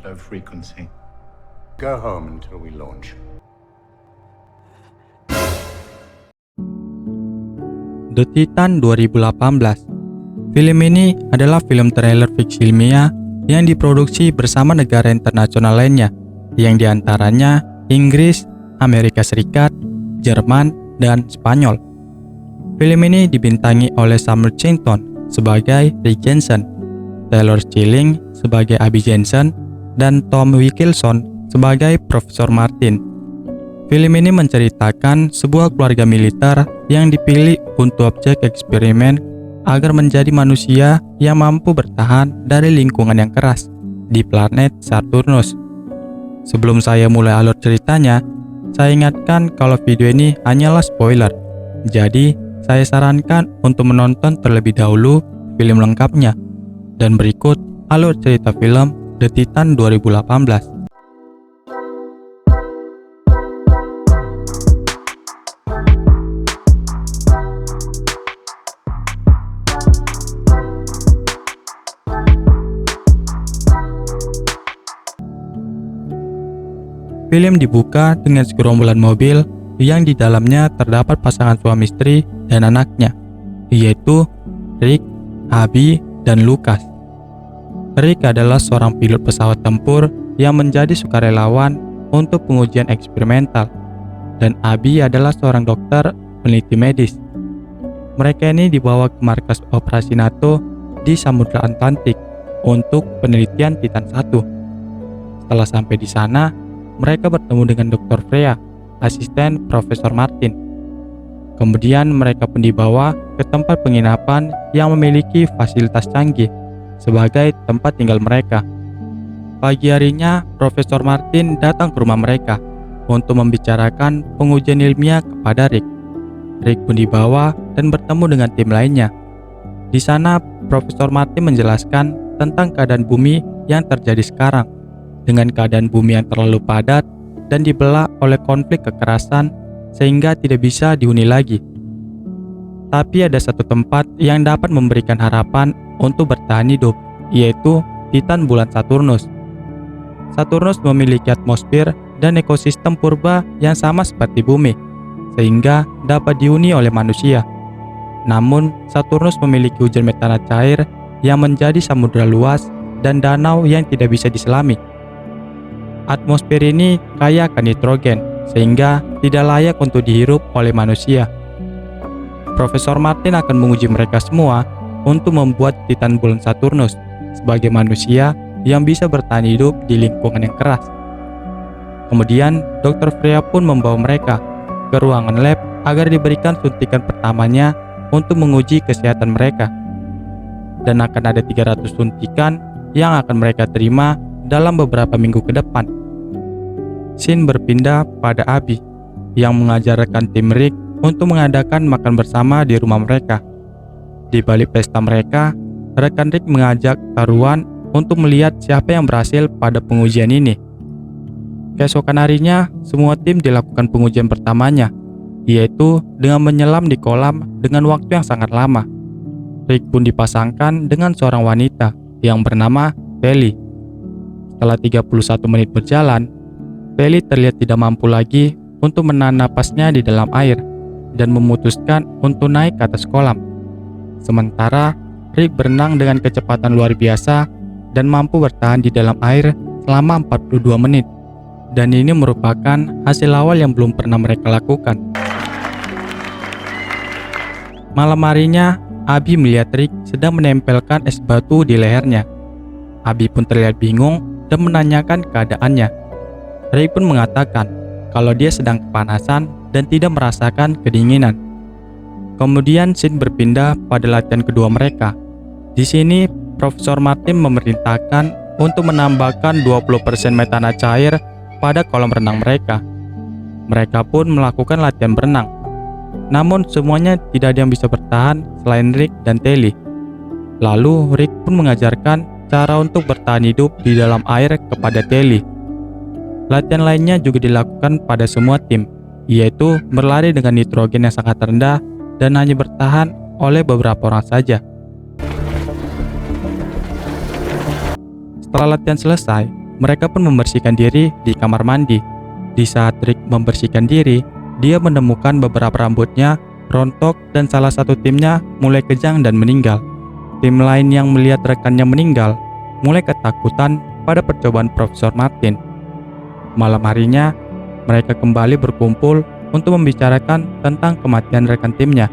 low frequency. Go home until we launch. The Titan 2018. Film ini adalah film trailer fiksi ilmiah yang diproduksi bersama negara internasional lainnya, yang diantaranya Inggris, Amerika Serikat, Jerman, dan Spanyol. Film ini dibintangi oleh Sam Worthington sebagai Rick Jensen, Taylor Schilling sebagai Abby Jensen, dan Tom Wilkinson sebagai Profesor Martin. Film ini menceritakan sebuah keluarga militer yang dipilih untuk objek eksperimen agar menjadi manusia yang mampu bertahan dari lingkungan yang keras di planet Saturnus. Sebelum saya mulai alur ceritanya, saya ingatkan kalau video ini hanyalah spoiler. Jadi, saya sarankan untuk menonton terlebih dahulu film lengkapnya. Dan berikut alur cerita film The Titan 2018. Film dibuka dengan segerombolan mobil yang di dalamnya terdapat pasangan suami istri dan anaknya, yaitu Rick, Abby, dan Lucas. Rick adalah seorang pilot pesawat tempur yang menjadi sukarelawan untuk pengujian eksperimental, dan Abby adalah seorang dokter peneliti medis. Mereka ini dibawa ke markas operasi NATO di Samudra Atlantik untuk penelitian Titan 1. Setelah sampai di sana, mereka bertemu dengan Dr. Freya, asisten Profesor Martin. Kemudian mereka pun dibawa ke tempat penginapan yang memiliki fasilitas canggih sebagai tempat tinggal mereka. Pagi harinya, Profesor Martin datang ke rumah mereka untuk membicarakan pengujian ilmiah kepada Rick. Rick pun dibawa dan bertemu dengan tim lainnya. Di sana, Profesor Martin menjelaskan tentang keadaan bumi yang terjadi sekarang, dengan keadaan bumi yang terlalu padat dan dibelah oleh konflik kekerasan sehingga tidak bisa dihuni lagi. Tapi ada satu tempat yang dapat memberikan harapan untuk bertahan hidup, yaitu Titan bulan Saturnus. Saturnus memiliki atmosfer dan ekosistem purba yang sama seperti bumi, sehingga dapat dihuni oleh manusia. Namun, Saturnus memiliki hujan metana cair yang menjadi samudra luas dan danau yang tidak bisa diselami. Atmosfer ini kaya akan nitrogen, sehingga tidak layak untuk dihirup oleh manusia. Profesor Martin akan menguji mereka semua untuk membuat Titan bulan Saturnus sebagai manusia yang bisa bertahan hidup di lingkungan yang keras. Kemudian, Dr. Freya pun membawa mereka ke ruangan lab agar diberikan suntikan pertamanya untuk menguji kesehatan mereka. Dan akan ada 300 suntikan yang akan mereka terima dalam beberapa minggu ke depan. Scene berpindah pada Abby yang mengajarkan tim Rick untuk mengadakan makan bersama di rumah mereka. Di balik pesta mereka, rekan Rick mengajak taruhan untuk melihat siapa yang berhasil pada pengujian ini. Keesokan harinya, semua tim dilakukan pengujian pertamanya, yaitu dengan menyelam di kolam dengan waktu yang sangat lama. Rick pun dipasangkan dengan seorang wanita yang bernama Telly. Setelah 31 menit berjalan, Telly terlihat tidak mampu lagi untuk menahan napasnya di dalam air dan memutuskan untuk naik ke atas kolam. Sementara Rick berenang dengan kecepatan luar biasa dan mampu bertahan di dalam air selama 42 menit. Dan ini merupakan hasil awal yang belum pernah mereka lakukan. Malam harinya, Abby melihat Rick sedang menempelkan es batu di lehernya. Abby pun terlihat bingung dan menanyakan keadaannya. Rick pun mengatakan kalau dia sedang kepanasan dan tidak merasakan kedinginan. Kemudian scene berpindah pada latihan kedua mereka. Di sini, Profesor Martin memerintahkan untuk menambahkan 20% metana cair pada kolam renang mereka. Mereka pun melakukan latihan berenang. Namun semuanya tidak ada yang bisa bertahan selain Rick dan Telly. Lalu Rick pun mengajarkan cara untuk bertahan hidup di dalam air kepada Telly. Latihan lainnya juga dilakukan pada semua tim, yaitu berlari dengan nitrogen yang sangat rendah dan hanya bertahan oleh beberapa orang saja. Setelah latihan selesai, mereka pun membersihkan diri di kamar mandi. Di saat Rick membersihkan diri, dia menemukan beberapa rambutnya rontok dan salah satu timnya mulai kejang dan meninggal. Tim lain yang melihat rekannya meninggal mulai ketakutan pada percobaan Profesor Martin. Malam harinya, mereka kembali berkumpul untuk membicarakan tentang kematian rekan timnya.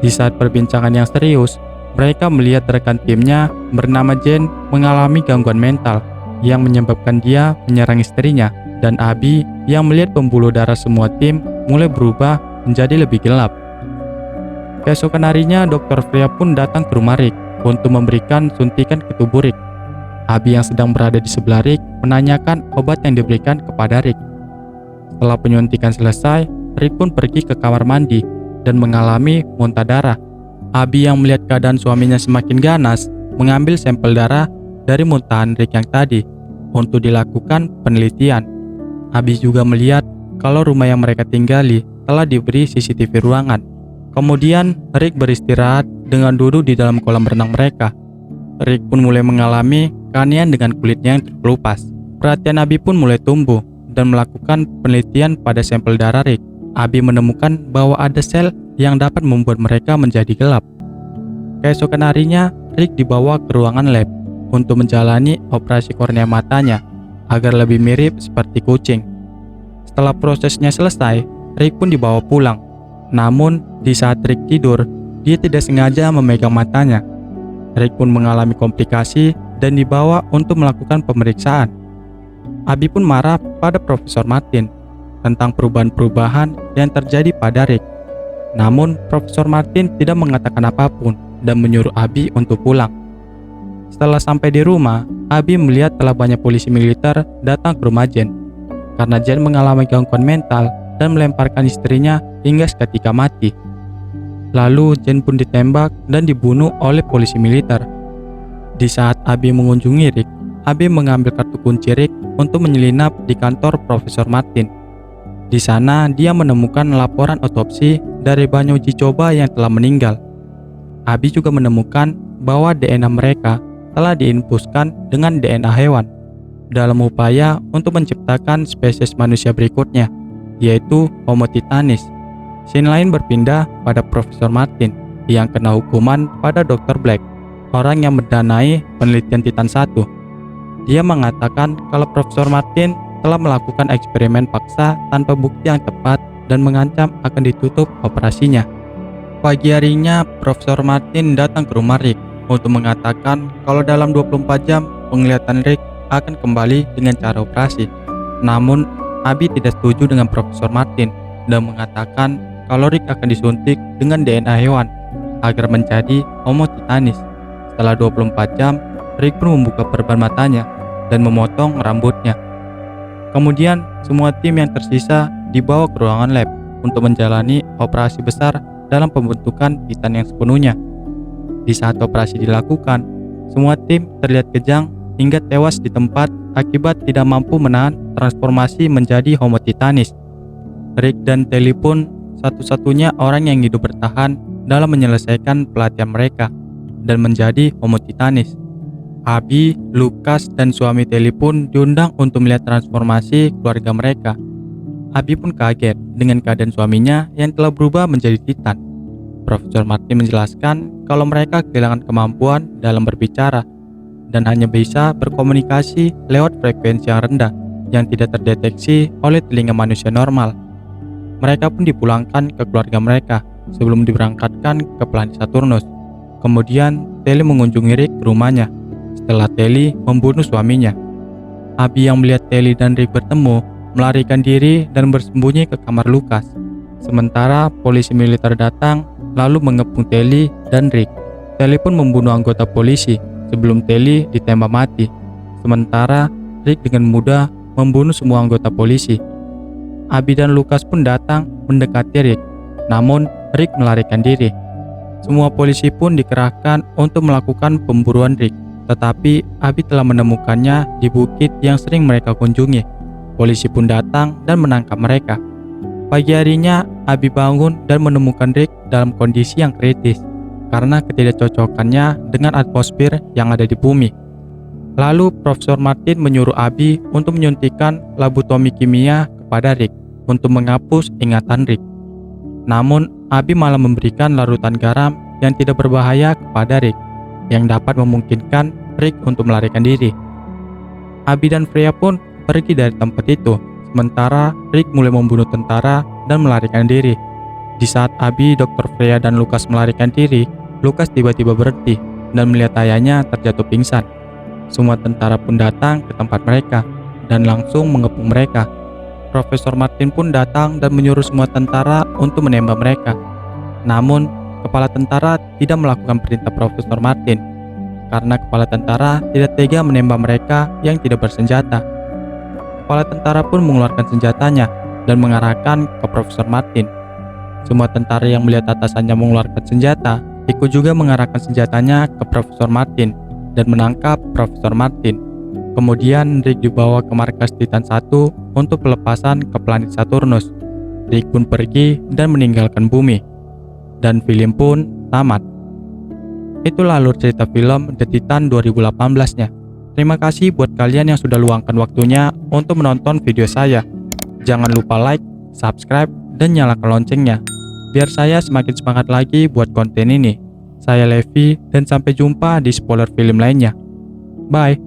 Di saat perbincangan yang serius, mereka melihat rekan timnya bernama Jane mengalami gangguan mental yang menyebabkan dia menyerang istrinya, dan Abby yang melihat pembuluh darah semua tim mulai berubah menjadi lebih gelap. Keesokan harinya, Dr. Freya pun datang ke rumah Rick untuk memberikan suntikan ke tubuh Rick. Abby yang sedang berada di sebelah Rick menanyakan obat yang diberikan kepada Rick. Setelah penyuntikan selesai, Rick pun pergi ke kamar mandi dan mengalami muntah darah. Abby yang melihat keadaan suaminya semakin ganas mengambil sampel darah dari muntahan Rick yang tadi untuk dilakukan penelitian. Abby juga melihat kalau rumah yang mereka tinggali telah diberi CCTV ruangan. Kemudian Rick beristirahat dengan duduk di dalam kolam renang mereka. Rick pun mulai mengalami keanehan dengan kulitnya yang terkelupas. Perhatian Abby pun mulai tumbuh dan melakukan penelitian pada sampel darah Rick. Abby menemukan bahwa ada sel yang dapat membuat mereka menjadi gelap. Keesokan harinya, Rick dibawa ke ruangan lab untuk menjalani operasi kornea matanya agar lebih mirip seperti kucing. Setelah prosesnya selesai, Rick pun dibawa pulang. Namun, di saat Rick tidur, dia tidak sengaja memegang matanya. Rick pun mengalami komplikasi dan dibawa untuk melakukan pemeriksaan. Abby pun marah pada Profesor Martin tentang perubahan-perubahan yang terjadi pada Rick. Namun, Profesor Martin tidak mengatakan apapun dan menyuruh Abby untuk pulang. Setelah sampai di rumah, Abby melihat telah banyak polisi militer datang ke rumah Jane karena Jane mengalami gangguan mental dan melemparkan istrinya hingga seketika mati. Lalu Jane pun ditembak dan dibunuh oleh polisi militer. Di saat Abby mengunjungi Rick, Abby mengambil kartu kunci Rick untuk menyelinap di kantor Profesor Martin. Di sana, dia menemukan laporan otopsi dari banyak uji coba yang telah meninggal. Abby juga menemukan bahwa DNA mereka telah diinfuskan dengan DNA hewan dalam upaya untuk menciptakan spesies manusia berikutnya, yaitu Homo titanis. Scene lain berpindah pada Profesor Martin yang kena hukuman pada Dr. Black, orang yang mendanai penelitian Titan 1. Dia mengatakan kalau Profesor Martin telah melakukan eksperimen paksa tanpa bukti yang tepat dan mengancam akan ditutup operasinya. Pagi harinya, Profesor Martin datang ke rumah Rick untuk mengatakan kalau dalam 24 jam penglihatan Rick akan kembali dengan cara operasi. Namun, Abby tidak setuju dengan Profesor Martin dan mengatakan kalau Rick akan disuntik dengan DNA hewan agar menjadi Homo titanis. Setelah 24 jam, Rick pun membuka perban matanya dan memotong rambutnya. Kemudian, semua tim yang tersisa dibawa ke ruangan lab untuk menjalani operasi besar dalam pembentukan Titan yang sepenuhnya. Di saat operasi dilakukan, semua tim terlihat kejang hingga tewas di tempat akibat tidak mampu menahan transformasi menjadi Homo titanis. Rick dan Telly pun satu-satunya orang yang hidup bertahan dalam menyelesaikan pelatihan mereka dan menjadi Homo titanis. Abby, Lucas, dan suami Telly pun diundang untuk melihat transformasi keluarga mereka. Abby pun kaget dengan keadaan suaminya yang telah berubah menjadi Titan. Profesor Martin menjelaskan kalau mereka kehilangan kemampuan dalam berbicara dan hanya bisa berkomunikasi lewat frekuensi yang rendah yang tidak terdeteksi oleh telinga manusia normal. Mereka pun dipulangkan ke keluarga mereka sebelum diberangkatkan ke planet Saturnus. Kemudian Telly mengunjungi Rick ke rumahnya setelah Telly membunuh suaminya. Abby yang melihat Telly dan Rick bertemu melarikan diri dan bersembunyi ke kamar Lucas. Sementara polisi militer datang lalu mengepung Telly dan Rick. Telly pun membunuh anggota polisi sebelum Telly ditembak mati. Sementara Rick dengan mudah membunuh semua anggota polisi. Abby dan Lucas pun datang mendekati Rick, namun Rick melarikan diri. Semua polisi pun dikerahkan untuk melakukan pemburuan Rick, tetapi Abby telah menemukannya di bukit yang sering mereka kunjungi. Polisi pun datang dan menangkap mereka. Pagi harinya, Abby bangun dan menemukan Rick dalam kondisi yang kritis karena ketidakcocokannya dengan atmosfer yang ada di bumi. Lalu Profesor Martin menyuruh Abby untuk menyuntikkan labotomi kimia kepada Rick untuk menghapus ingatan Rick. Namun Abby malah memberikan larutan garam yang tidak berbahaya kepada Rick, yang dapat memungkinkan Rick untuk melarikan diri. Abby dan Freya pun pergi dari tempat itu, sementara Rick mulai membunuh tentara dan melarikan diri. Di saat Abby, Dr. Freya, dan Lucas melarikan diri, Lucas tiba-tiba berhenti dan melihat ayahnya terjatuh pingsan. Semua tentara pun datang ke tempat mereka dan langsung mengepung mereka. Profesor Martin pun datang dan menyuruh semua tentara untuk menembak mereka. Namun, kepala tentara tidak melakukan perintah Profesor Martin karena kepala tentara tidak tega menembak mereka yang tidak bersenjata. Kepala tentara pun mengeluarkan senjatanya dan mengarahkan ke Profesor Martin. Semua tentara yang melihat atasannya mengeluarkan senjata ikut juga mengarahkan senjatanya ke Profesor Martin dan menangkap Profesor Martin. Kemudian Rick dibawa ke markas Titan 1 untuk pelepasan ke planet Saturnus. Rick pun pergi dan meninggalkan bumi. Dan film pun tamat. Itulah alur cerita film The Titan 2018-nya. Terima kasih buat kalian yang sudah luangkan waktunya untuk menonton video saya. Jangan lupa like, subscribe, dan nyalakan loncengnya, biar saya semakin semangat lagi buat konten ini. Saya Levi, dan sampai jumpa di spoiler film lainnya. Bye.